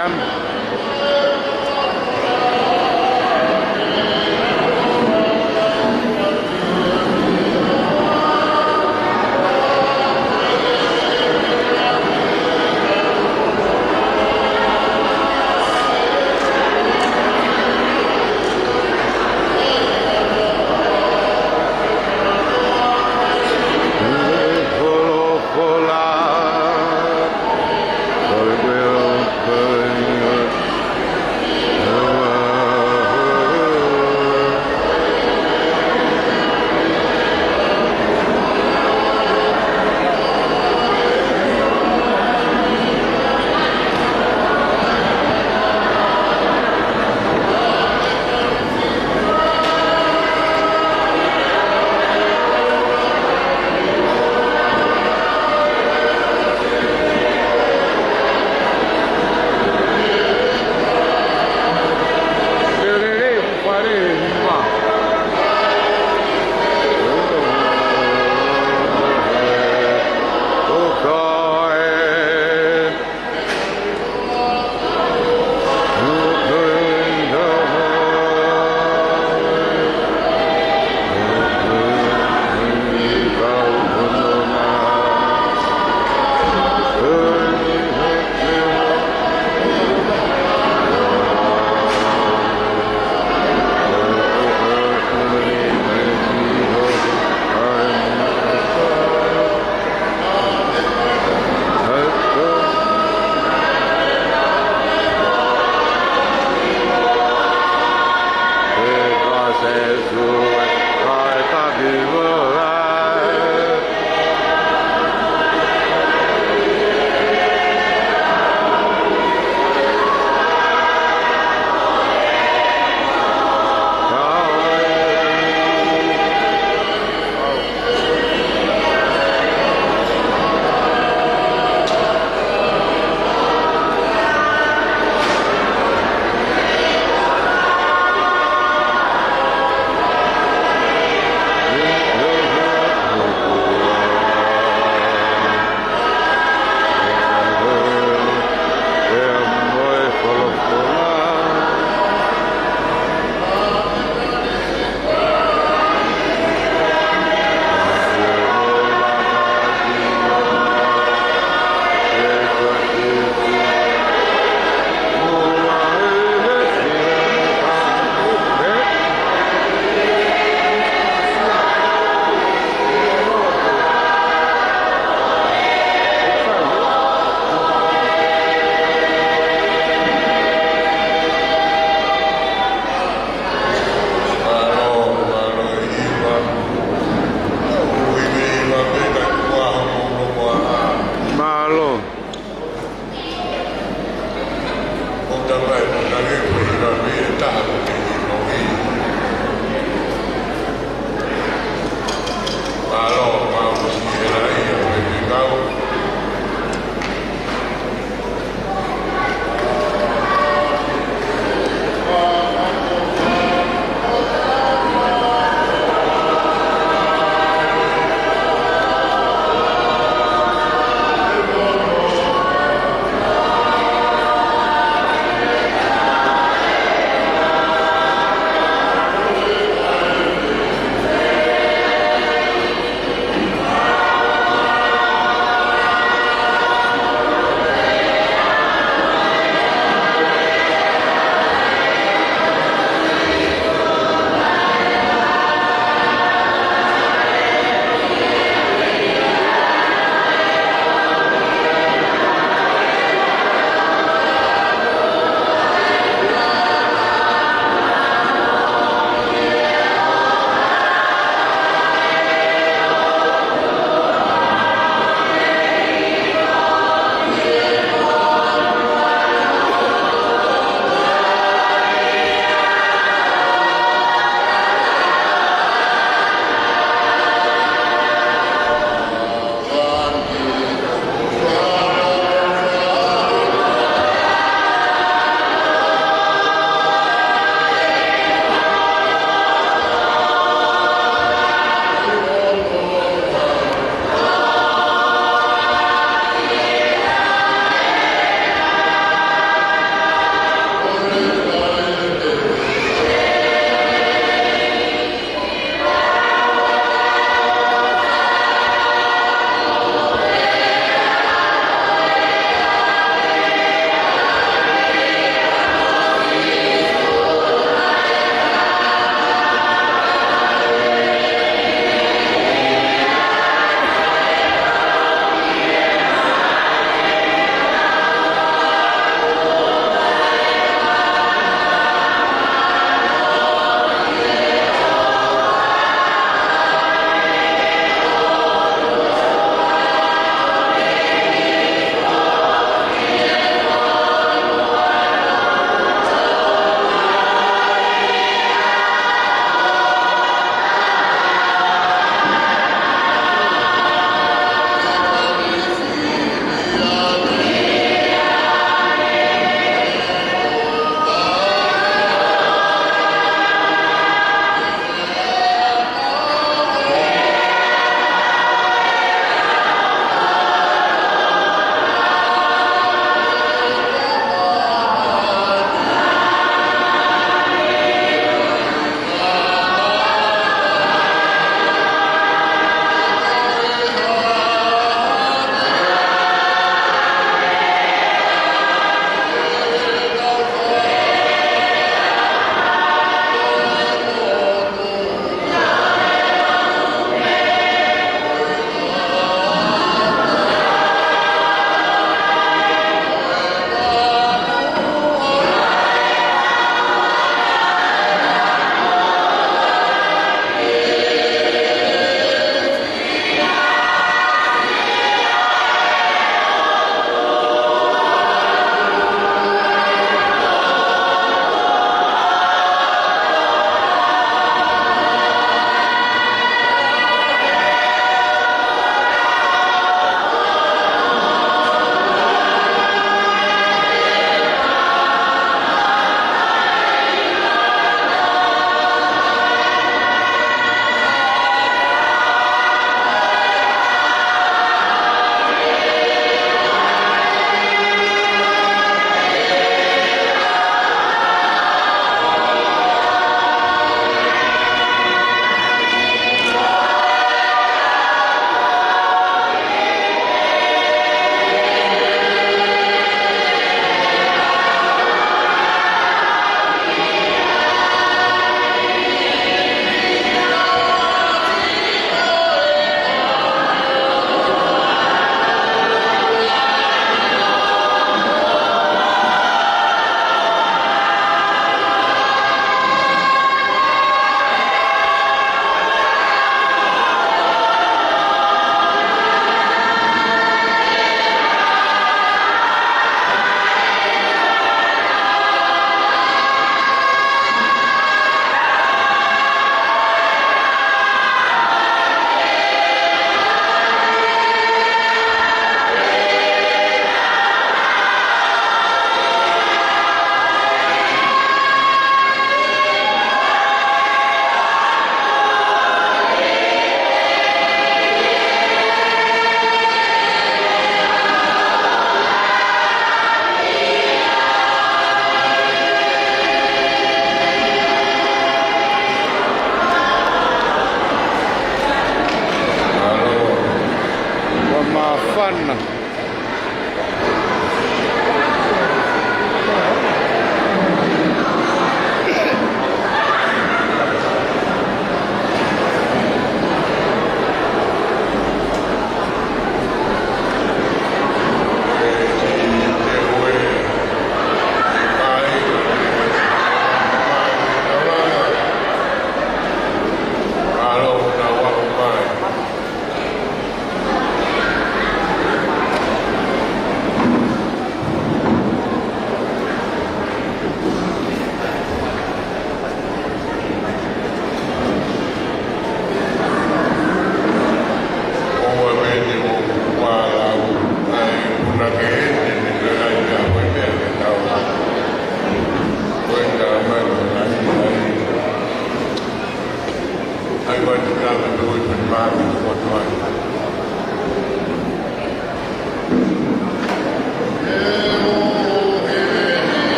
William. Volò, volare, col velo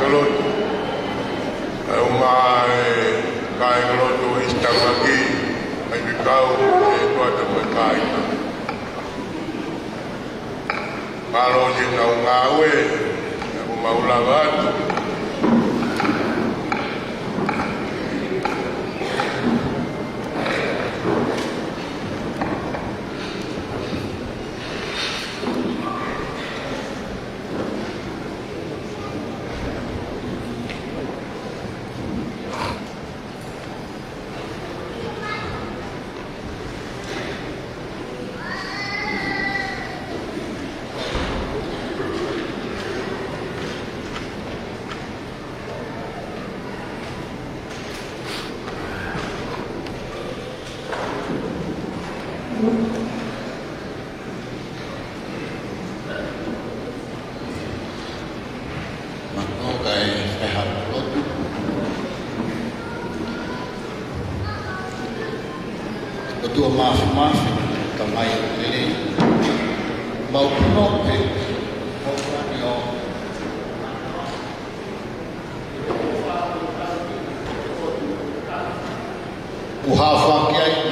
ngelot kai ngelot istang lagi ai kau itu ada kai kalau dia ngawe mau lawan Dua maaf kamai ini mau penuh mau radio uhafa kiai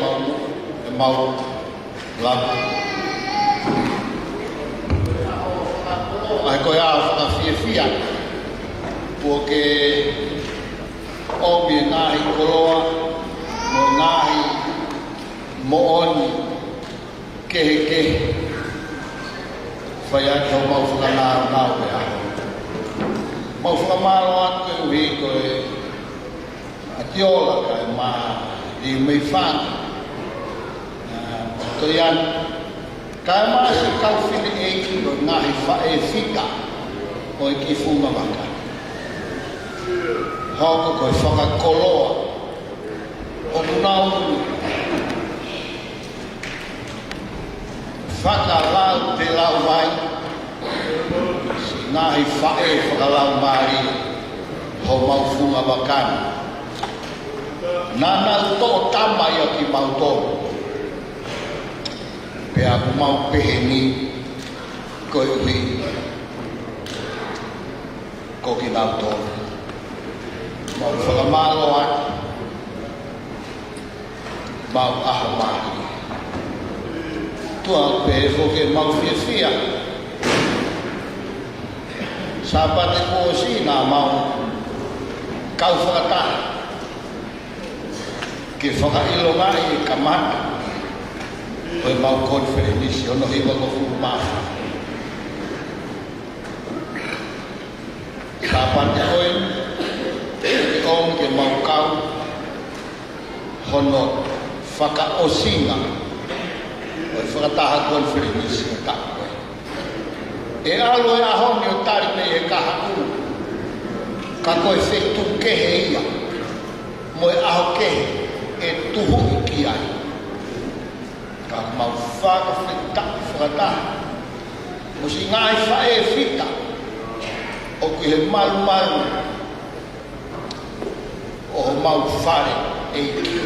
mau lagu ai coi a fia porque o bien ai coloa mo nai mo'oni kehe whaiai tau mau whakamaro nao pe aho. Mau whakamaro atu e uhi ko e atiola ka e maha i mei whanga. Ko ian, ka e maha se kau whine e ki o ngahi whae whika o e ki whunga waka. Hoko ko e whakakoloa o munau whakalau te lau mai ngahi whae whakalau mari ho mau whunga wakana nana to tama ia ki mau tōru pe aku mau peheni ko iwi ko ki mau tōru mau whakamalo atu mau aha mari tua pe foke mau fia sahabat ko si na mau kau fakata ke fakailo mai kamata ko mau konferensi ono iba ko fuma sahabat ko ong ke mau kau hono faka osinga whakataha konferensi ka koe. E alo e ahoni o tari me e kaha uru. Ka koe whetu kehe ia. Mo e aho kehe e tuhu i ki ai. Ka mau whakataha. Mo si ngai whae e whita. O kui he maru. O ho mau whare e ki.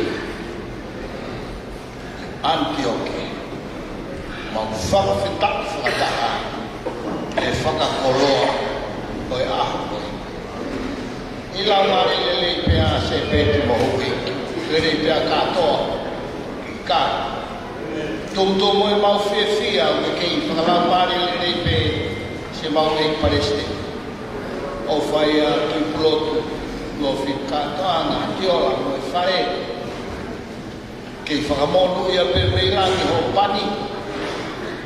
Antioquia. Mau whakawhitaha e whakakoloa o e aho koe. I lau ngari lelei pia se peti mohui, lelei pia katoa, ka. Tumtumu e mau whiawhia o ke kei whakalau ngari lelei pe se mau e pareste. O whai a tui plotu, no whikatoa ngā tiola mo e whare. Kei whakamonu ia pe meirangi ho pani.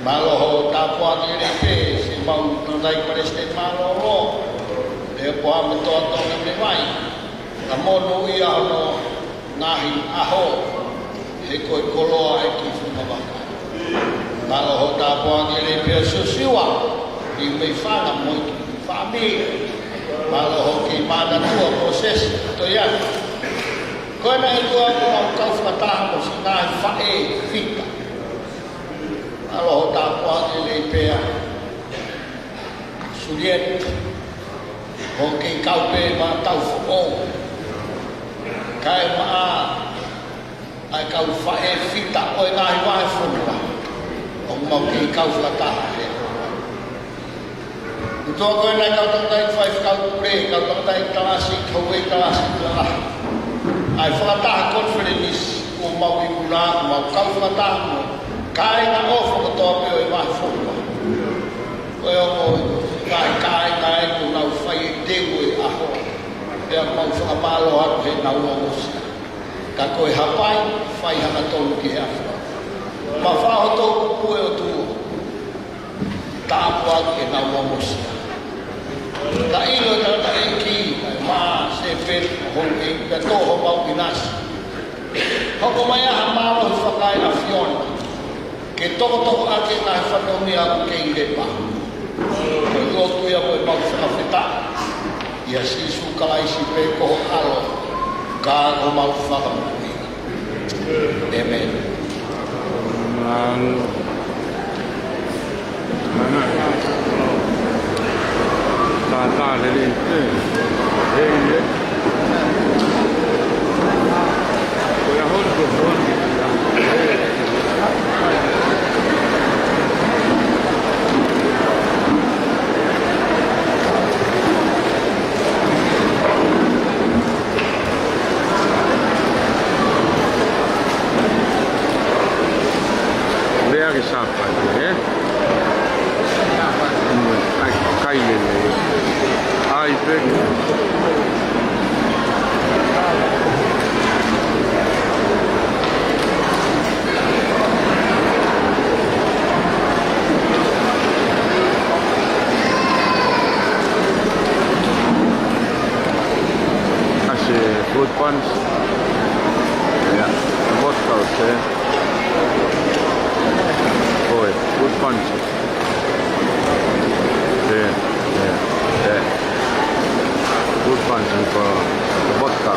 Malo ho tapua ni repe si mau nandai pareste malo ro e poa me toa tonga me mai ka monu ia no ngahi aho he koe koloa e ki whunawaka malo ho tapua ni repe susiwa i mei whanga mo i ki whami malo ho ki mana tua proses to ia koe na e tua mau kau whataha mo si ngahi whae whika alo tapua ni leipea suliet ho ke kaupe ma tau fo kai ma ai kau fae fita o ngai wa fo o mau ke kau flata Ito ako na ikaw tang tayo 5 kau pure, ikaw tang tayo kalasi, kaway kalasi lah. Ay whakataha confidence o mau ikuna, mau kau whakataha mo. Kai na o whakatoa peo i mahi whukua. Koe o kai ko nau whai dewo i aho. Pea mau whakamalo ako he nau o mosia. Ka koe hapai, whai hana tonu ki hea whua. Ma whaho tō kupue o tuo. Tāpua ke nau o mosia. Ta ilo ta e ki, ma se pet hong e ka toho mau inasi. Hoko mai aha malo hi whakai a whiona. Ke toko ake ngā whanongi aku ke i lepa. Koe ua kuia koe mau whakawhita. Ia sisu kalaisi pe koho alo. Ka ko mau whakamui. Amen. Tata lele itu, ini, kau yang hol tu hol, dia kisah apa ni? Kai lele. Ai big. Asi fruit punch. Ya, vodka se. Oi, fruit punch. Fruit punch for vodka.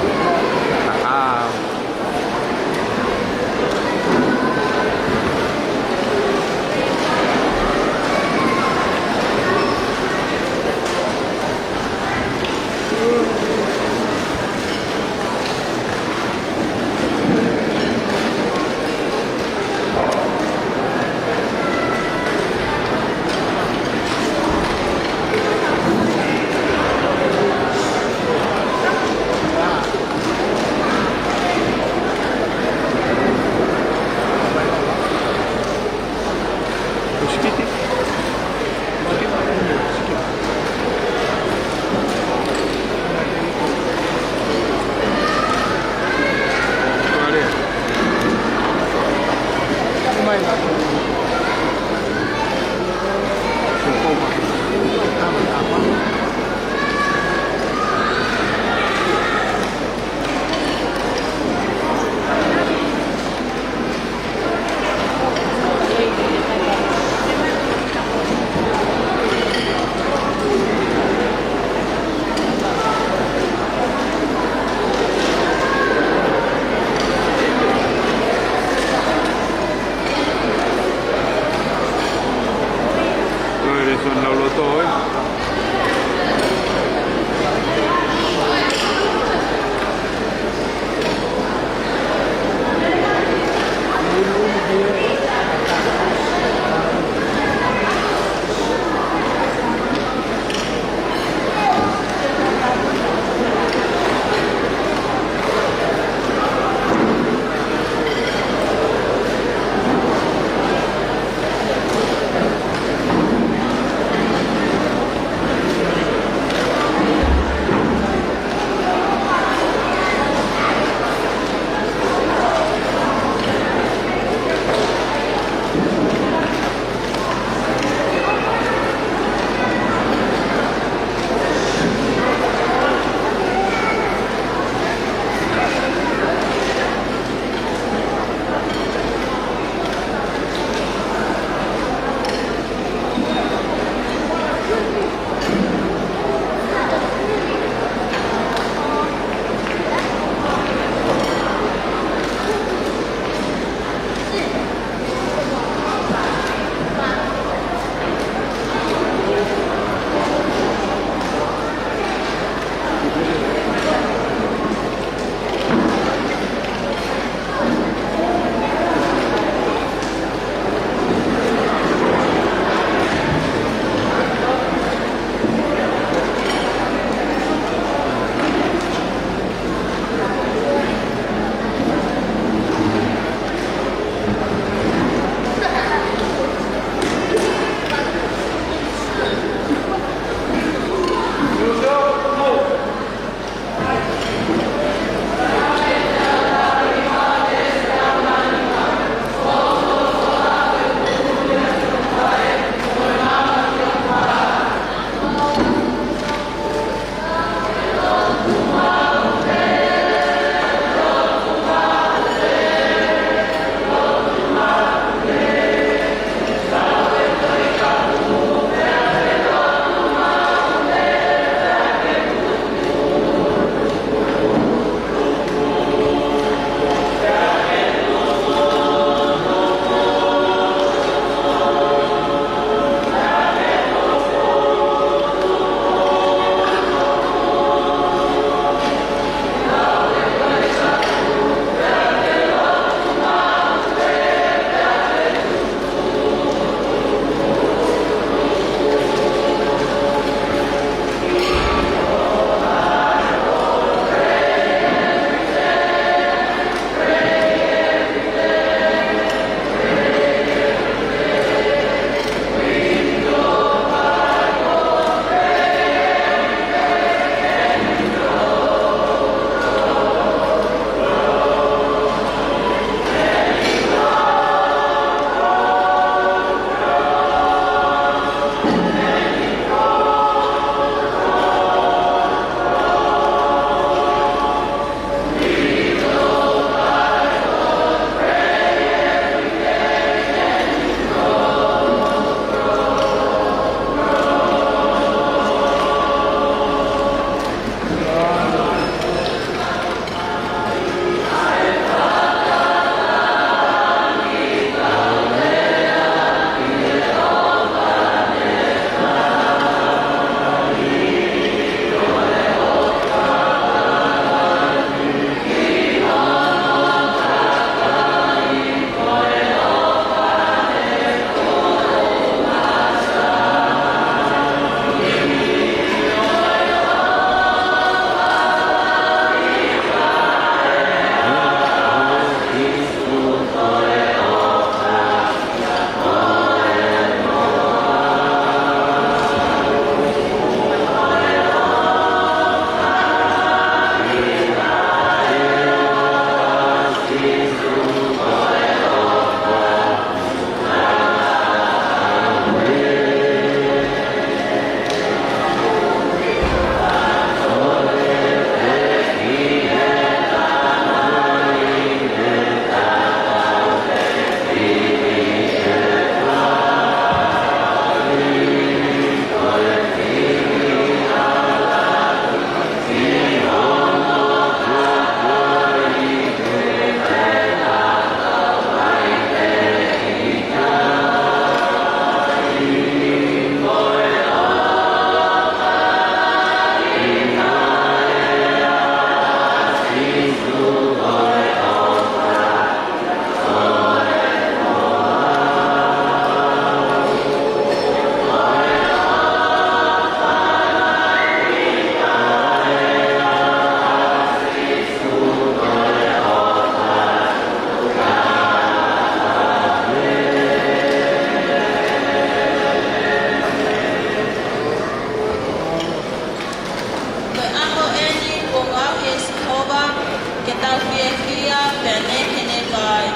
tau fia pe ane kene kai.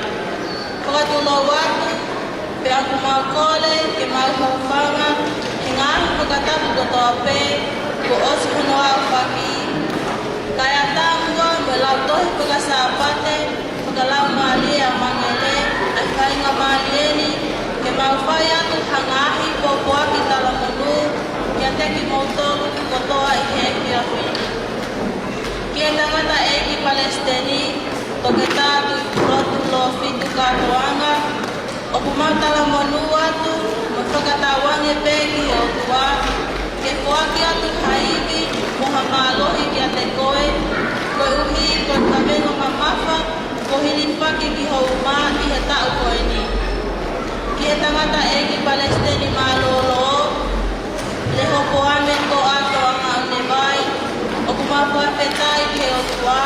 Whakatula watu, pe aku mau kole, ke mau hawhanga, he ngahi whakatapu kotoa pe, ko osi honoa whaki. Kaya tāmua, me lau tohi whakasāpate, whakalau maalia mangele, ai whainga maalieni, ke mau whai atu hangahi popoa ki tala monu, kia teki mautoru kotoa i he kia whini. Kia tangata eki Palestini, toke tātu i purotu lo fitu kātoanga, o pumautala monu atu, ma whakatawange pēki he o tua, ke whaki atu haiwi, moha mālohi kia te koe, koe uhi, koe kamengo mamafa, ko hini whaki ki hou mā i he tau koe ni. Ki he tangata eki Palestini mālolo, le hoko ame ko atoanga une vai, o kumapua petai ke o tua,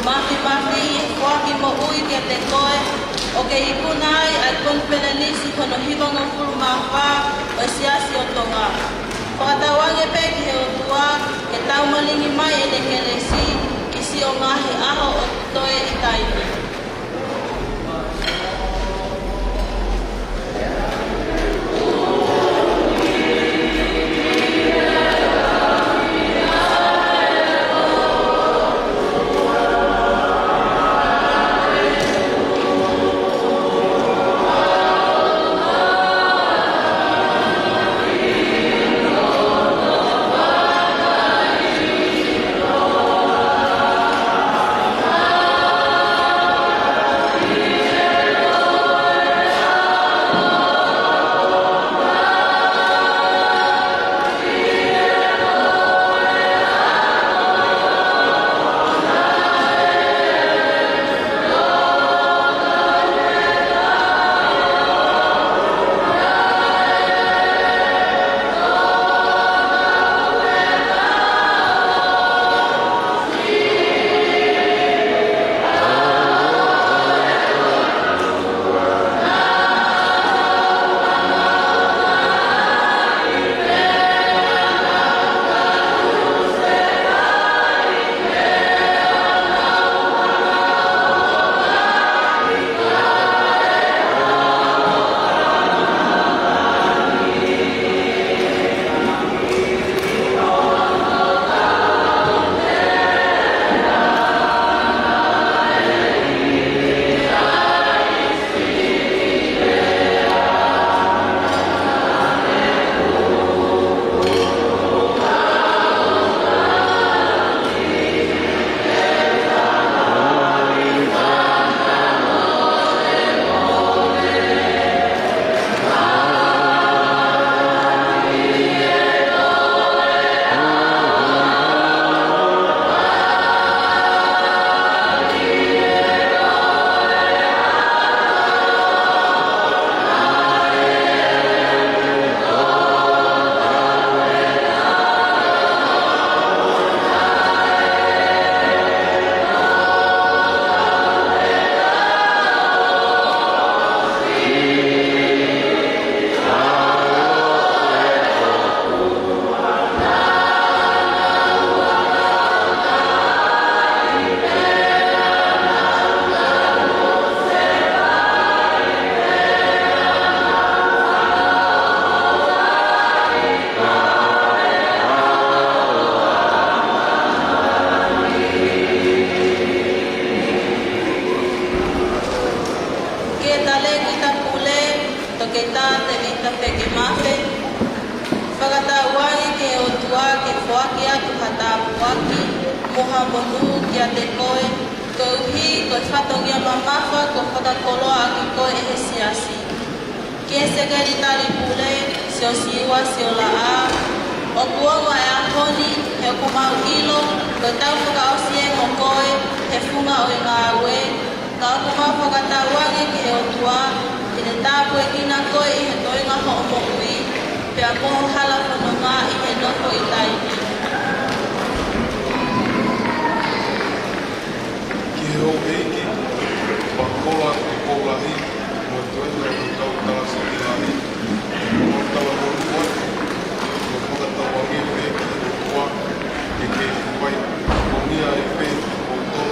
mafi i he whaki mo ui kia te koe, o ke ipunai ai konpenanisi kono hiwanga furu mawha o siasi o tonga. Whakatawange pe ki he o tua, ke tau malingi mai e le kelesi, isi o ngahi aho o toe i taimi. moha monu kia te koe, ko uhi, ko whatongia mamafa, ko whakakoloa aki koe e he siasi. Kia segari tari pule, sio siwa, sio la a, o kuonga e ahoni, he o kumau ilo, ko tau whakaosie mo koe, he funga o i ngā ue, ka o kumau whakatawange ki he o tua, ki te tāpu e kina koe i he toinga ho o mo ui, pe a moho hala whanonga i he noko i taimi. Heo eiki, pakola i poulahi, mo toenga i tau tāsi i lahi, mo tawa morua, mo whakatawangi o eiki o kua, e ke wai, mo nia e pe, o tō,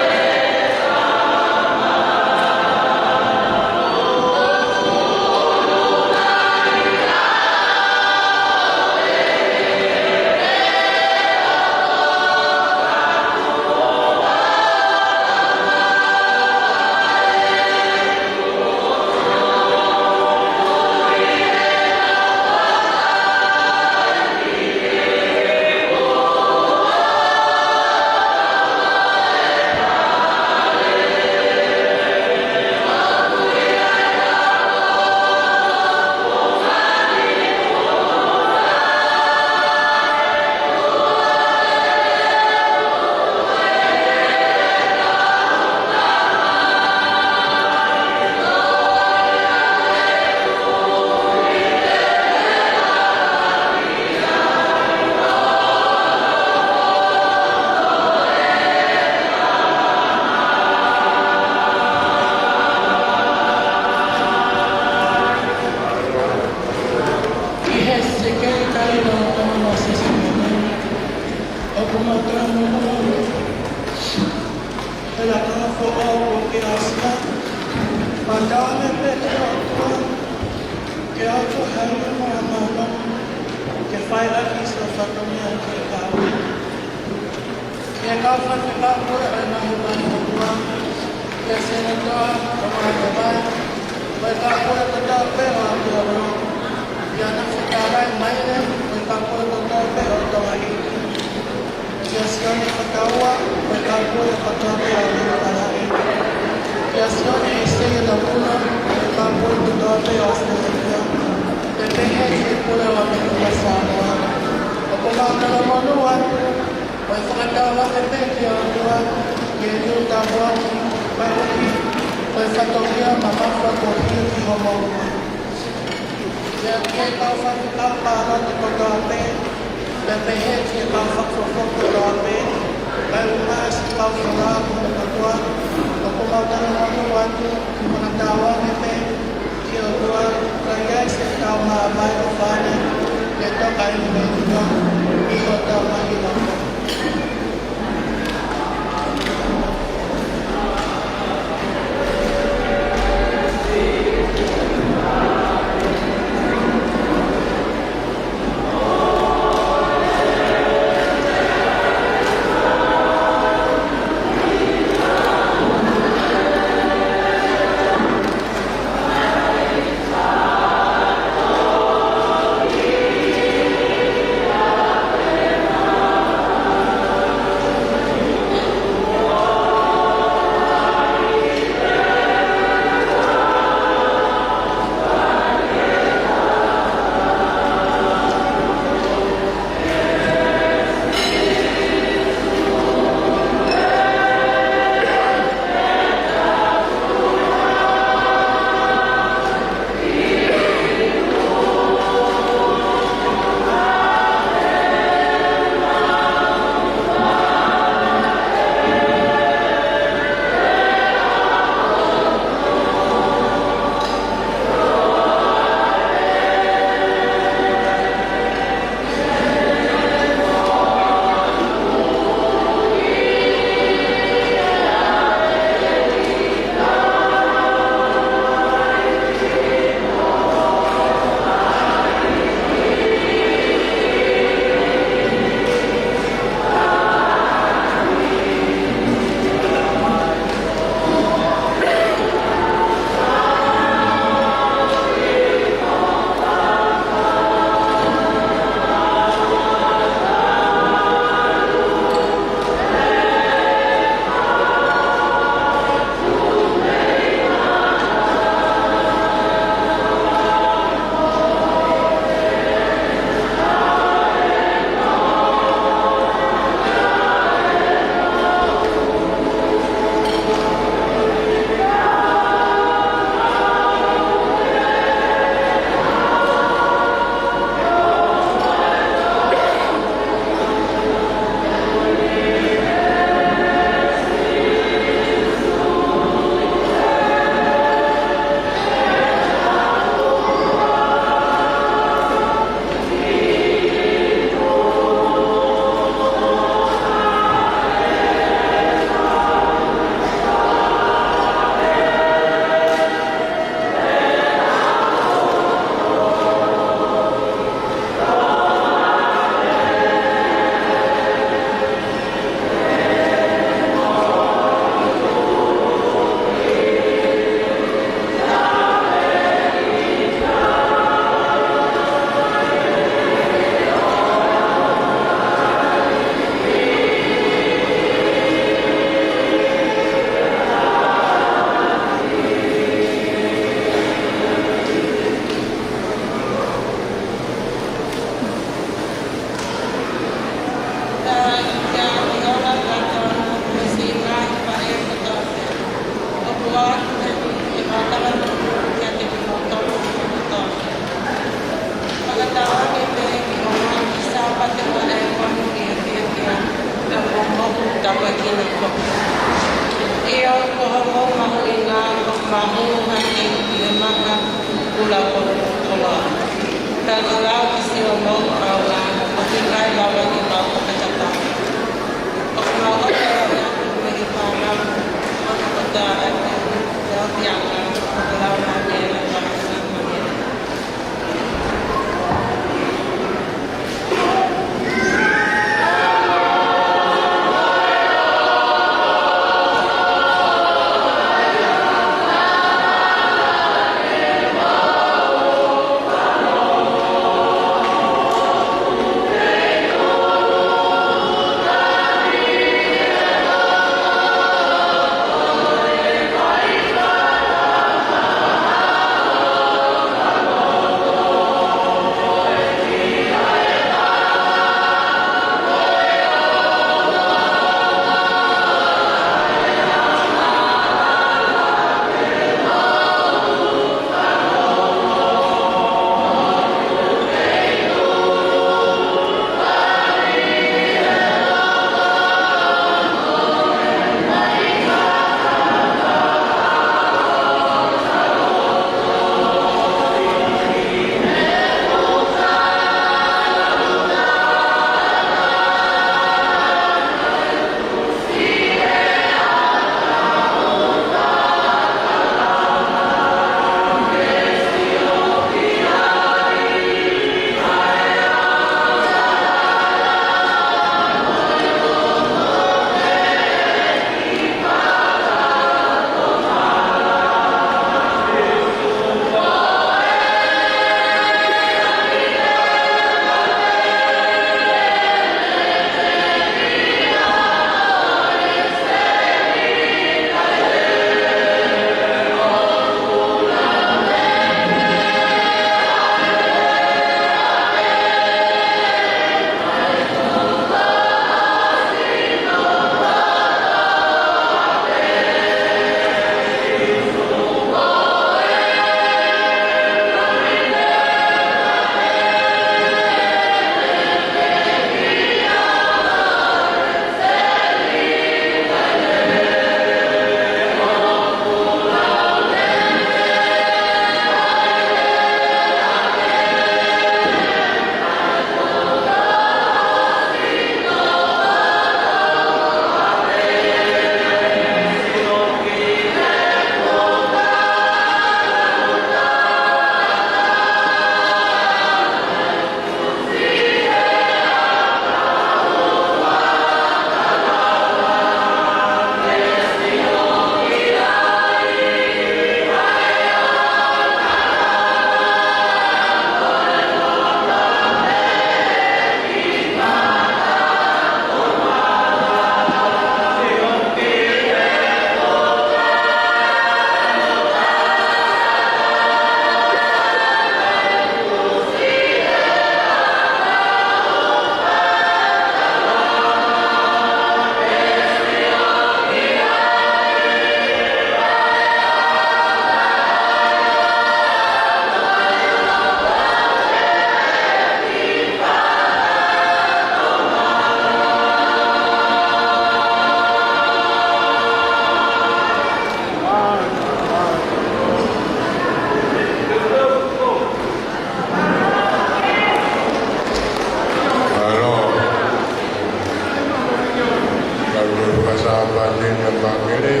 sahabat na bangere.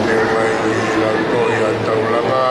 Dia mai lato ya taulanga.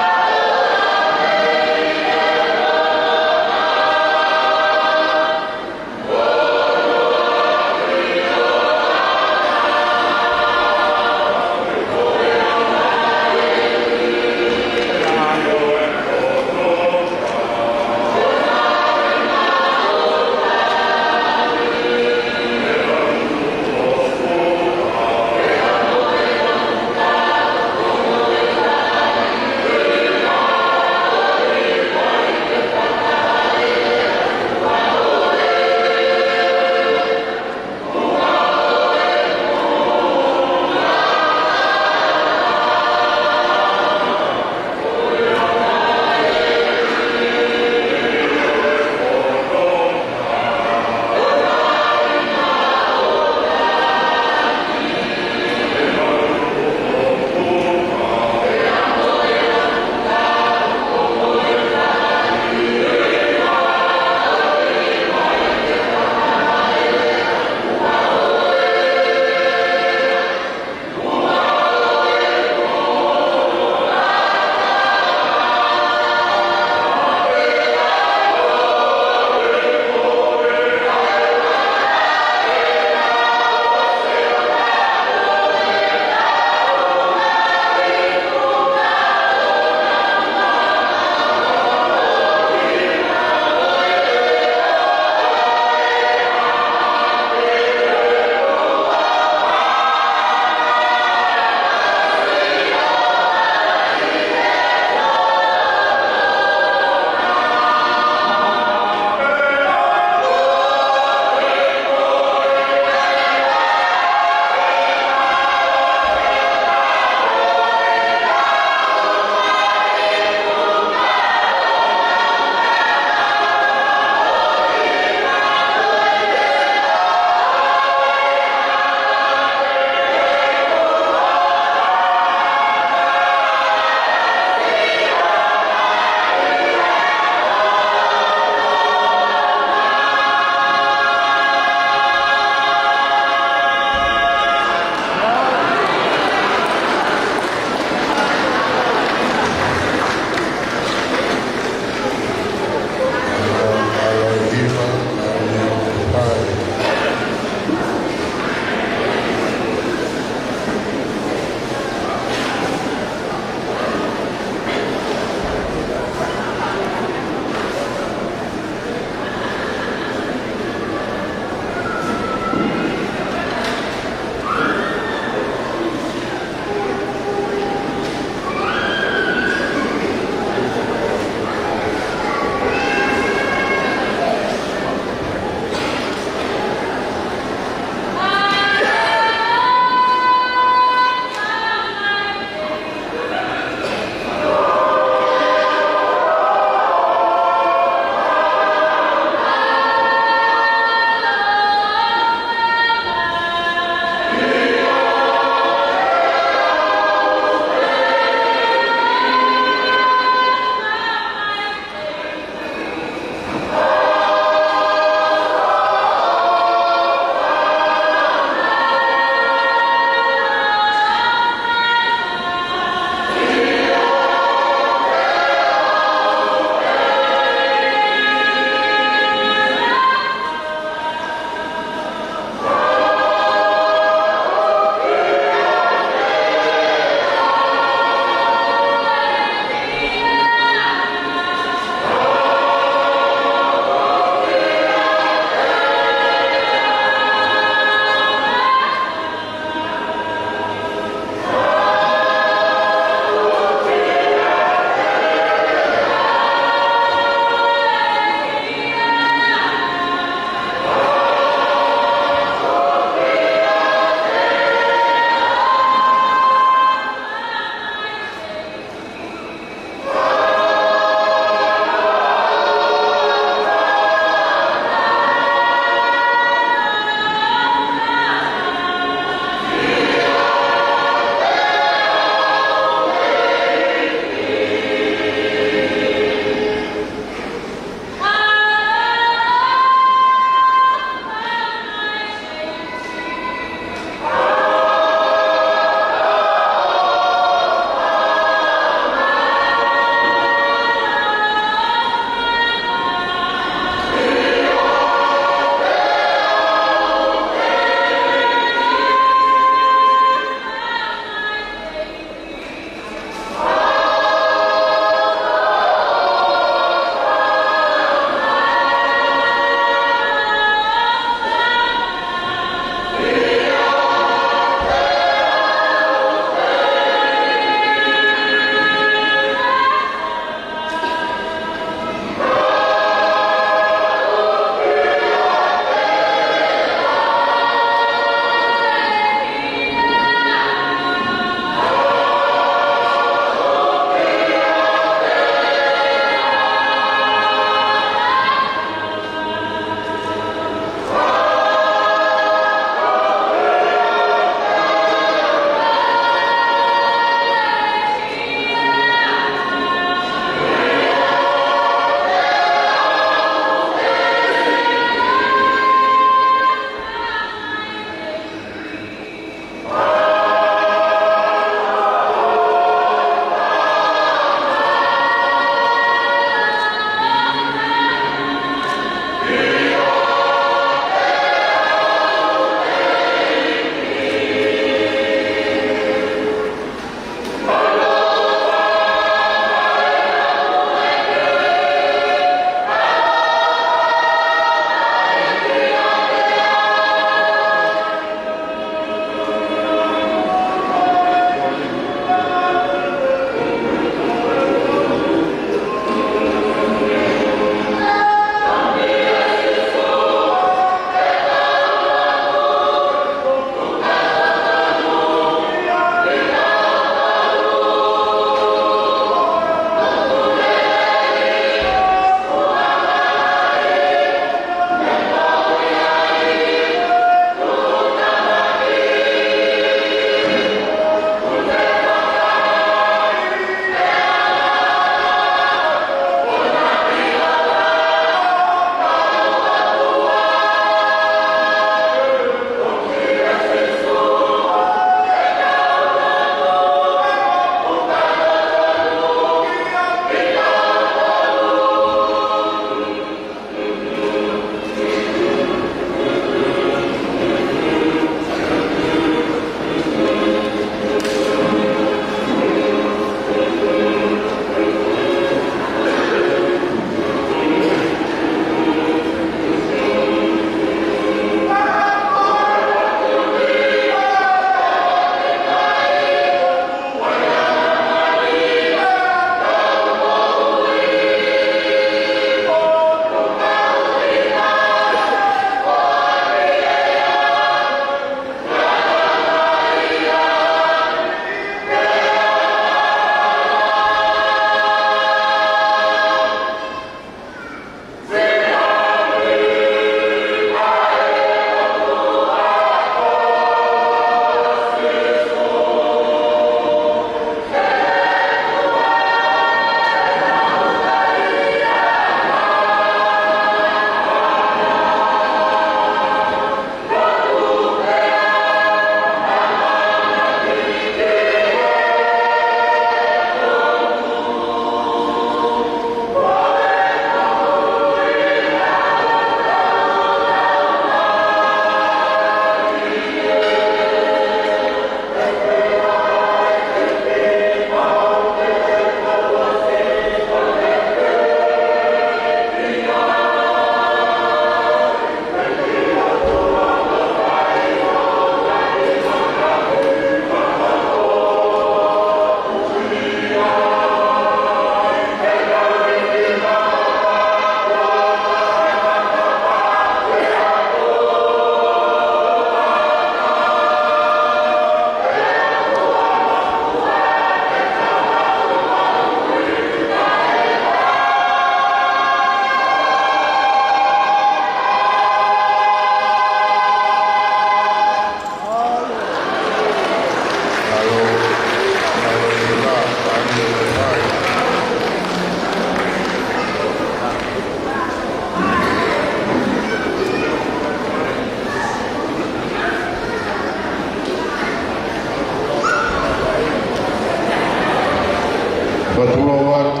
Patulawat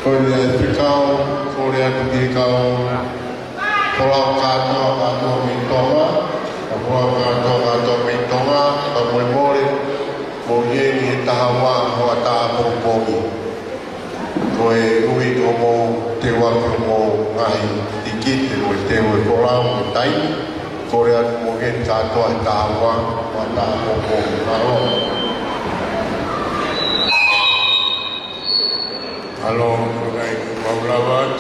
Kone Fikau Korea Tukikau Pulau Kato Mintonga Pulau Kato Mintonga Kamwemore Moyeni Tahawa Hawata Popogi Koe ui komo te wakomo ngahi tikite mo te ui kolau mo tai Korea mo gen katoa Tahawa Hawata Popogi Naro Halo, mengenai maulawat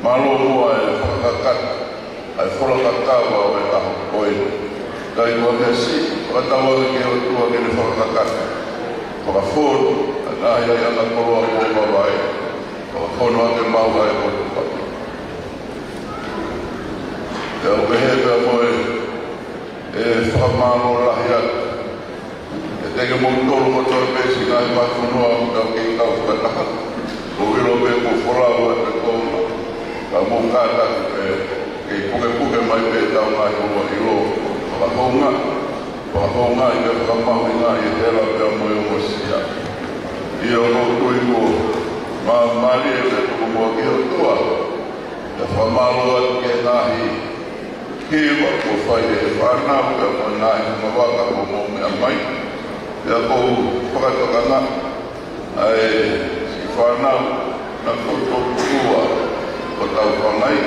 Malu mua e whakakat ai whakatawa o e aho koe tai ko me si o tawa ke o tua ke ne whakakaka ko fono ana ia ia na koroa ko vai ko fono ake mau ai ko tu ya o behebe mo e whamano lahi atu e tege mo tolu mo tolu pesi ngai mai whanua ka ke kau whakaka o ilo me ko wholau e te koma ka mo kata ke puke mai pe tau ngai o ilo whakakonga i te whakamahi ngā i tera pia mo i o sia i o no tui ko maari e te tuku mua ki o tua te whamalo atu ke ngahi kiwa ko whai e whanau pia mo ngahi mawaka ko mo mea mai pia ko whakatokanga ai si whanau na koto tua o tau whangai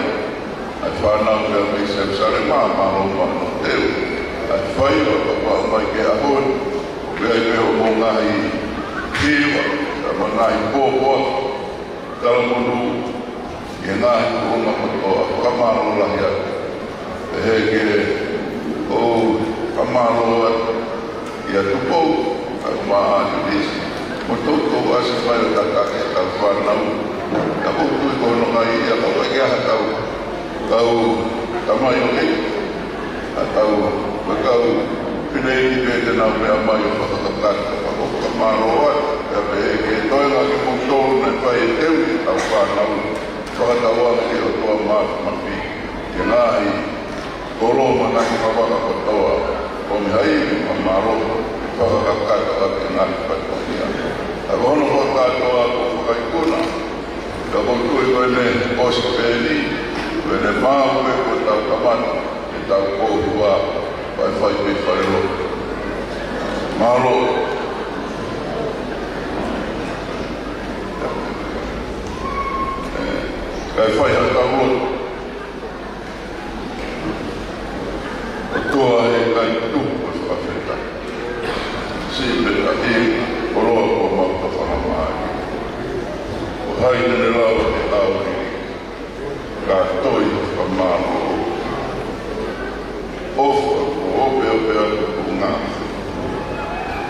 ai whanau pia me sepsare maro mano teu ai whai o tapa mai ke ahon pia i meo mo ngahi kiwa sa mo ngahi pōpua tala monu i ngahi kuhunga matoa kamaro lahi atu e heke o kamaro atu i atu pou ai maa atu disi mo toto ase mai o takake tau whanau ka putu i kono ngai ia kau ake aha kau tamai o hei a kau pinei ni pete nau mea mai o whakakakaka whako kamaro atu ka pehe ke toenga ki mutolu na whai e teu i tau whanau whakatawa ki o tua mapi ke ngahi kolo manaki mawaka kotoa o me hai ki mamaro whakakakaka ki ngahi whaikohia a kono whakatoa ko whakaikuna ka kotu i koene osi pēni koene māue ko tau kamana e tau kōhua whai pe whaero mālo kai whai hata roto o toa e kai tupu e whawheta si peta e o roa ko mauta whanamai o haine ne rawa te auri ka toi whamaro ofa ko ope atu ku ngā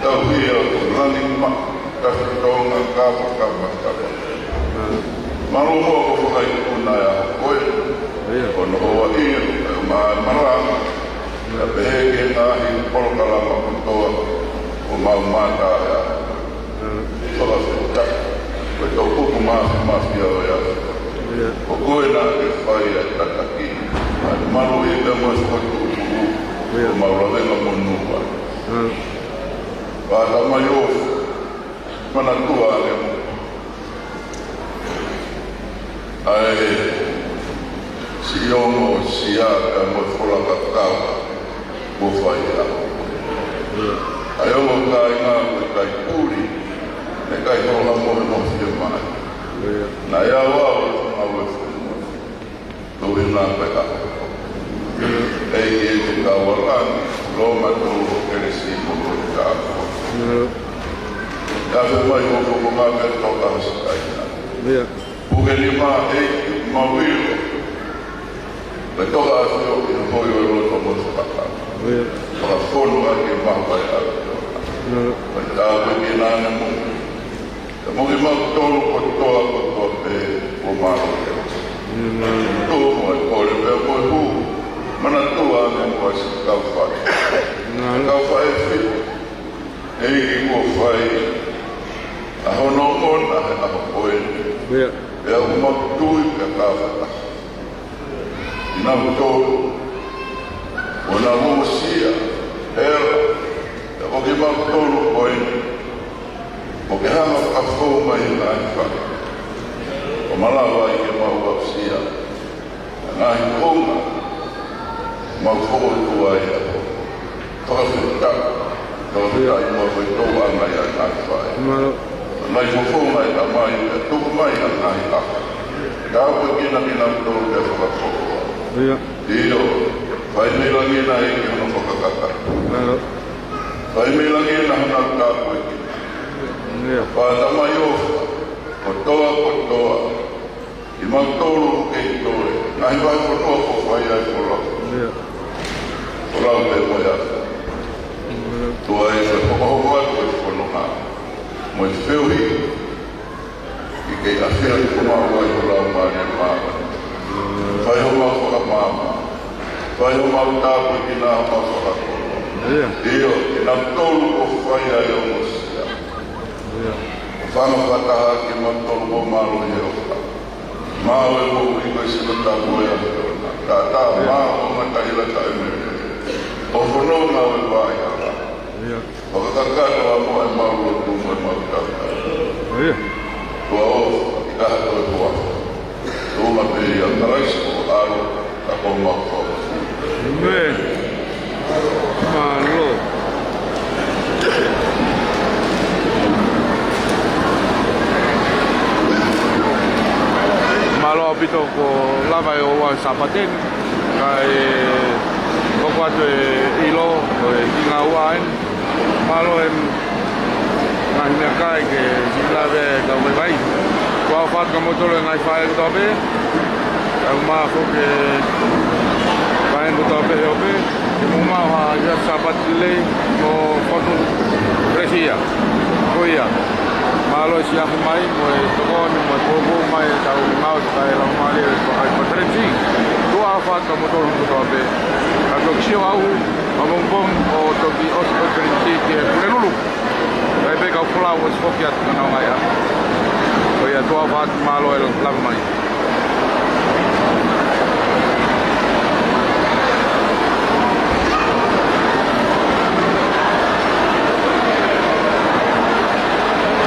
tau hia ko rani ma ka whitonga ka whakawatara Maro mo ko whakai kuna ya koe, kono hoa ia, marama, ka pehe ke ngahi polokalama kutoa, o mau mata ya, whakawhita, koe tau kuku mafia o ya, o koe na ke whai a tataki, maro i te mo skotu uku, o mau rawenga mo nuwa. Wata mai ofu, mana tua ane mo, ai si ongo si aka mo fola kakao mo fai a ai ongo kai ngā koe kai puri ne kai hola mo no fie mai na ia wao ngā ue whenua tō i ngā koe a ei e te kawarani loma tō kere si mo koe kāko ia whe mai o koko ngā me toka hasi kai ngā Puke ni maa eiki, maa wilo. Me toka asio ki na hoi o roto mo whakaka. Whaka whono ake maa pai ala. Me tāwe ki nāne mungi. Te mungi mau tolu ko toa pe o maa roke. Tō mo e kore pe o koe hū. Mana tua ane mo asi kau whai. Kau whai e whipo. Eiki ko whai. Aho no ona he aho koe. Pea umatui ka kāwhata. Ina mutolu, o na musia, hera, te oki matolu koeni, o ke hanga whakafou mai na iwhaka. O malawa i ke mau apsia, ngahi konga, mau whokotua i ato. Whakawhita, tawhita i mua whai tau anga i a iwhaka. Nai whawhonga i ta mai, e tuku mai a ngahi taka. Ka hau kina tolu e whakatoa. Io, whai milangi na e ki hana whakakaka. Whai milangi na hana kāpua ki. Whata mai ofa, kotoa, i mau tolu ke i tore. Ngahi whai whanua ko whai ai wholau. Wholau te moia. mo te whiuhi i kei awhia i kuma ua i ula umane maa. Whai ho mau whakamama. Whai ho mau tāpui ki nā mau whakakoro. Io, i nā tolu o whai ai o mosia. Whanga whataha ki nā tolu o malo i o wha. Māo e mo i koe sina tāpu e a whiona. Tā tā māo o matahila ka e mere. O whanau nā e wai a wha. Whakakakano a mo e mau o tumu e mau tāpui. Tua o, i kaha toi hua. Tuma pe ia tarais o aro a ko mako. Amen. Malo. Malo apito ko lava o wa sapaten kai ko kwatu ilo o inga wain. Malo em ngai kai ke silave ka me vai. Kwa fat ka motolo ngai fai ko be. Au ma ko ke vai no tobe obe. Ke mo ma ha ya sapatle mo foto presia. Koia. Malo si aku mai mo to ko ni mo bobo mai ta u mau ta la mali ko ai patrenci. Tu a fat ka motolo ko tobe. Ka ko xio au mo bom o to bi os patrenci ke lulu. Vai pegar o flower fokiat na ngai. Oia tua vat malo el lavamai.